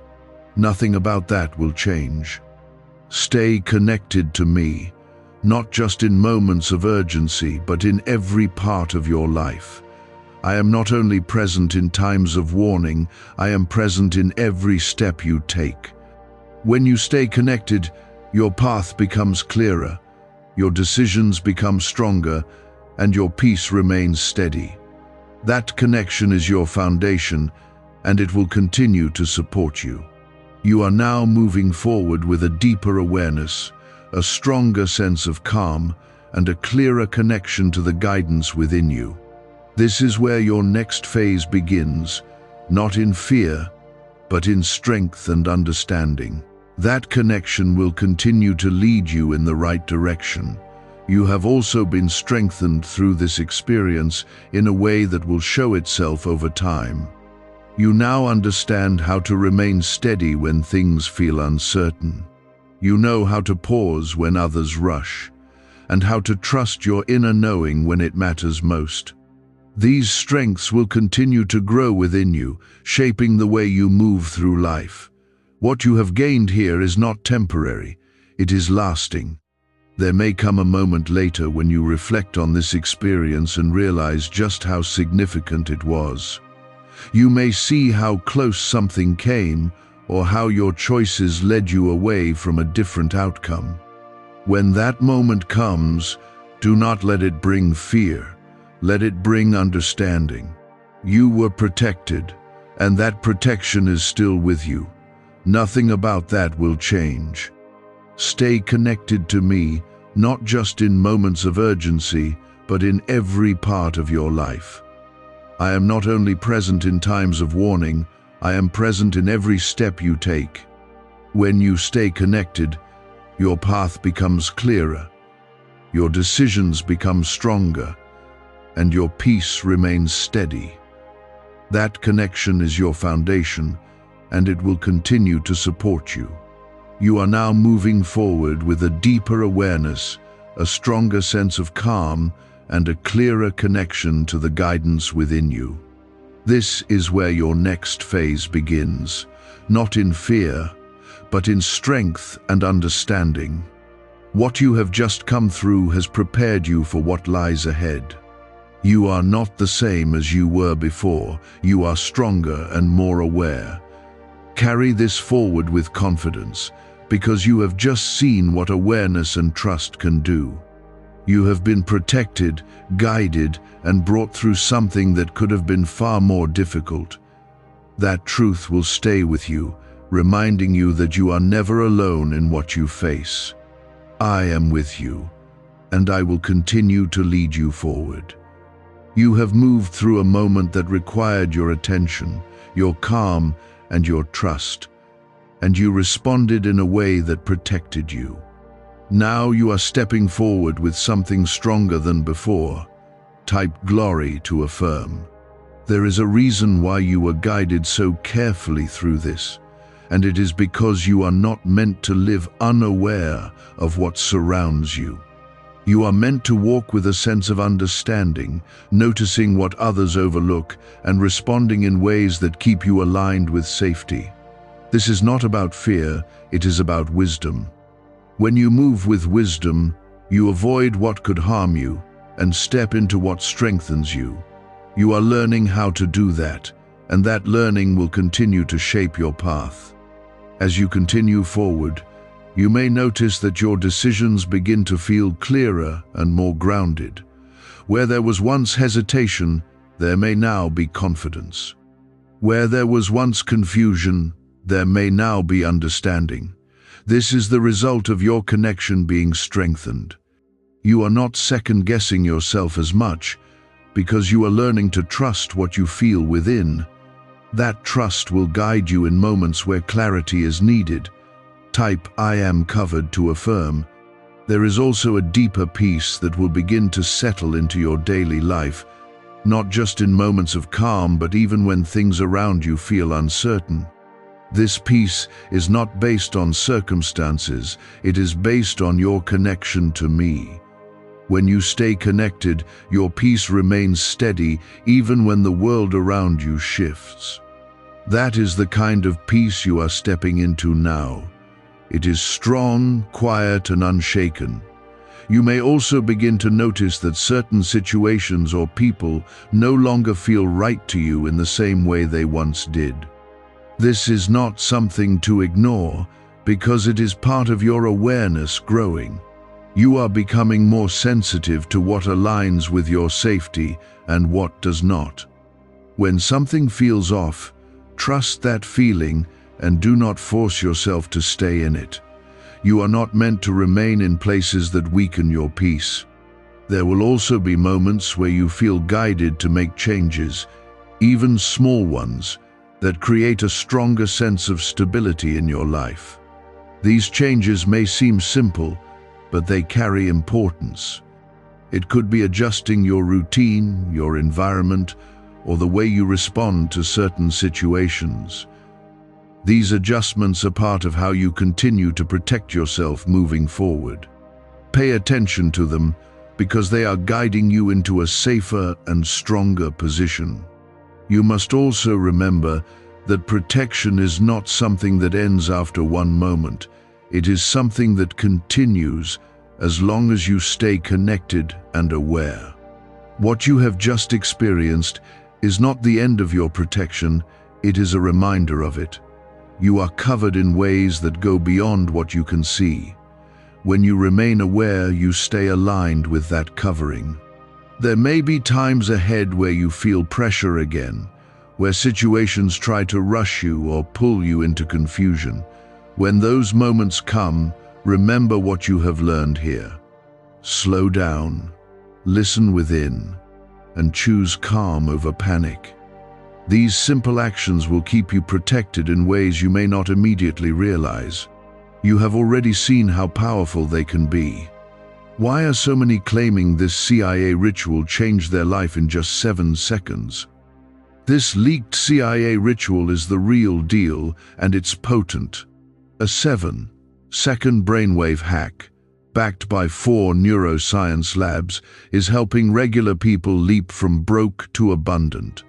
Nothing about that will change. Stay connected to me, not just in moments of urgency, but in every part of your life. I am not only present in times of warning, I am present in every step you take. When you stay connected, your path becomes clearer, your decisions become stronger, and your peace remains steady. That connection is your foundation, and it will continue to support you. You are now moving forward with a deeper awareness, a stronger sense of calm, and a clearer connection to the guidance within you. This is where your next phase begins, not in fear, but in strength and understanding. That connection will continue to lead you in the right direction. You have also been strengthened through this experience in a way that will show itself over time. You now understand how to remain steady when things feel uncertain. You know how to pause when others rush, and how to trust your inner knowing when it matters most. These strengths will continue to grow within you, shaping the way you move through life. What you have gained here is not temporary, it is lasting. There may come a moment later when you reflect on this experience and realize just how significant it was. You may see how close something came, or how your choices led you away from a different outcome. When that moment comes, do not let it bring fear. Let it bring understanding. You were protected, and that protection is still with you. Nothing about that will change. Stay connected to me, not just in moments of urgency, but in every part of your life. I am not only present in times of warning, I am present in every step you take. When you stay connected, your path becomes clearer, your decisions become stronger, and your peace remains steady. That connection is your foundation, and it will continue to support you. You are now moving forward with a deeper awareness, a stronger sense of calm, and a clearer connection to the guidance within you. This is where your next phase begins, not in fear, but in strength and understanding. What you have just come through has prepared you for what lies ahead. You are not the same as you were before. You are stronger and more aware. Carry this forward with confidence, because you have just seen what awareness and trust can do. You have been protected, guided, and brought through something that could have been far more difficult. That truth will stay with you, reminding you that you are never alone in what you face. I am with you, and I will continue to lead you forward. You have moved through a moment that required your attention, your calm, and your trust, and you responded in a way that protected you. Now you are stepping forward with something stronger than before. Type glory to affirm. There is a reason why you were guided so carefully through this, and it is because you are not meant to live unaware of what surrounds you. You are meant to walk with a sense of understanding, noticing what others overlook, and responding in ways that keep you aligned with safety. This is not about fear, it is about wisdom. When you move with wisdom, you avoid what could harm you and step into what strengthens you. You are learning how to do that, and that learning will continue to shape your path. As you continue forward, you may notice that your decisions begin to feel clearer and more grounded. Where there was once hesitation, there may now be confidence. Where there was once confusion, there may now be understanding. This is the result of your connection being strengthened. You are not second-guessing yourself as much, because you are learning to trust what you feel within. That trust will guide you in moments where clarity is needed. Type I am covered to affirm. There is also a deeper peace that will begin to settle into your daily life, not just in moments of calm, but even when things around you feel uncertain. This peace is not based on circumstances, it is based on your connection to me. When you stay connected, your peace remains steady even when the world around you shifts. That is the kind of peace you are stepping into now. It is strong, quiet, and unshaken. You may also begin to notice that certain situations or people no longer feel right to you in the same way they once did. This is not something to ignore, because it is part of your awareness growing. You are becoming more sensitive to what aligns with your safety and what does not. When something feels off, trust that feeling and do not force yourself to stay in it. You are not meant to remain in places that weaken your peace. There will also be moments where you feel guided to make changes, even small ones, that create a stronger sense of stability in your life. These changes may seem simple, but they carry importance. It could be adjusting your routine, your environment, or the way you respond to certain situations. These adjustments are part of how you continue to protect yourself moving forward. Pay attention to them, because they are guiding you into a safer and stronger position. You must also remember that protection is not something that ends after one moment. It is something that continues as long as you stay connected and aware. What you have just experienced is not the end of your protection, it is a reminder of it. You are covered in ways that go beyond what you can see. When you remain aware, you stay aligned with that covering. There may be times ahead where you feel pressure again, where situations try to rush you or pull you into confusion. When those moments come, remember what you have learned here. Slow down, listen within, and choose calm over panic. These simple actions will keep you protected in ways you may not immediately realize. You have already seen how powerful they can be. Why are so many claiming this CIA ritual changed their life in just 7 seconds? This leaked CIA ritual is the real deal, and it's potent. A 7-second brainwave hack, backed by 4 neuroscience labs, is helping regular people leap from broke to abundant.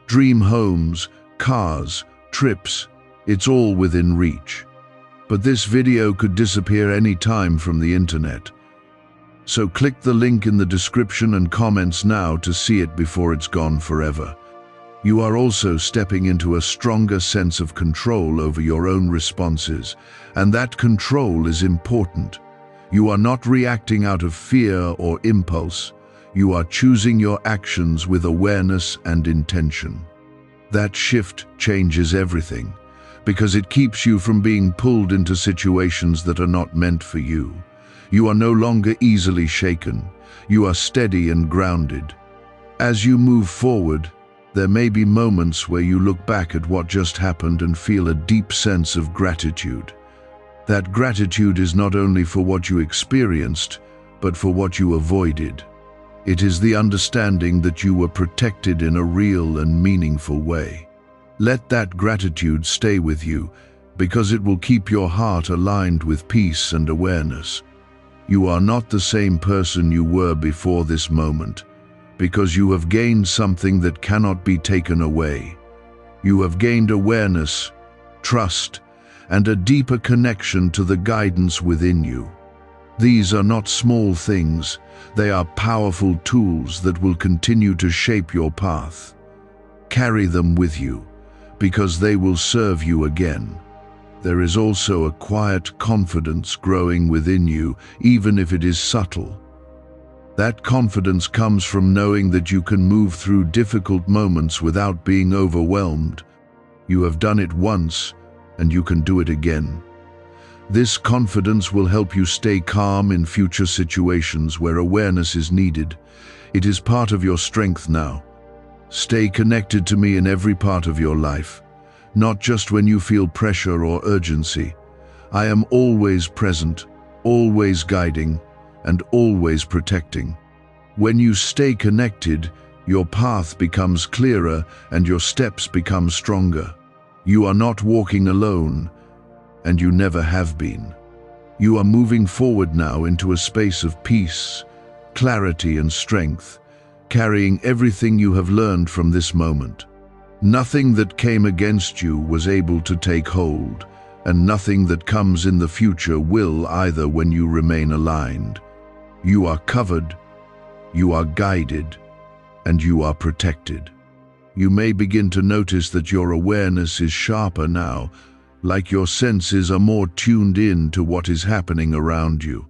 Dream homes, cars, trips, it's all within reach. But this video could disappear any time from the internet. So click the link in the description and comments now to see it before it's gone forever. You are also stepping into a stronger sense of control over your own responses, and that control is important. You are not reacting out of fear or impulse. You are choosing your actions with awareness and intention. That shift changes everything, because it keeps you from being pulled into situations that are not meant for you. You are no longer easily shaken. You are steady and grounded. As you move forward, there may be moments where you look back at what just happened and feel a deep sense of gratitude. That gratitude is not only for what you experienced, but for what you avoided. It is the understanding that you were protected in a real and meaningful way. Let that gratitude stay with you, because it will keep your heart aligned with peace and awareness. You are not the same person you were before this moment, because you have gained something that cannot be taken away. You have gained awareness, trust, and a deeper connection to the guidance within you. These are not small things, they are powerful tools that will continue to shape your path. Carry them with you, because they will serve you again. There is also a quiet confidence growing within you, even if it is subtle. That confidence comes from knowing that you can move through difficult moments without being overwhelmed. You have done it once, and you can do it again. This confidence will help you stay calm in future situations where awareness is needed. It is part of your strength now. Stay connected to me in every part of your life, not just when you feel pressure or urgency. I am always present, always guiding, and always protecting. When you stay connected, your path becomes clearer and your steps become stronger. You are not walking alone, and you never have been. You are moving forward now into a space of peace, clarity, and strength, carrying everything you have learned from this moment. Nothing that came against you was able to take hold, and nothing that comes in the future will either when you remain aligned. You are covered, you are guided, and you are protected. You may begin to notice that your awareness is sharper now, like your senses are more tuned in to what is happening around you.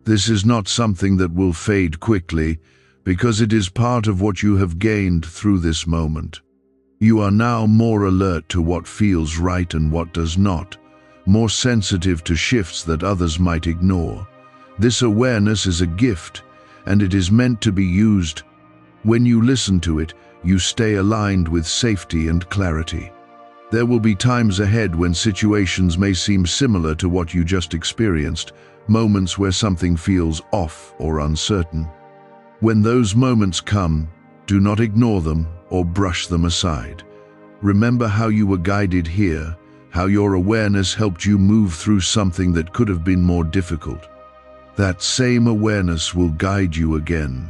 This is not something that will fade quickly, because it is part of what you have gained through this moment. You are now more alert to what feels right and what does not, more sensitive to shifts that others might ignore. This awareness is a gift, and it is meant to be used. When you listen to it, you stay aligned with safety and clarity. There will be times ahead when situations may seem similar to what you just experienced, moments where something feels off or uncertain. When those moments come, do not ignore them or brush them aside. Remember how you were guided here, how your awareness helped you move through something that could have been more difficult. That same awareness will guide you again.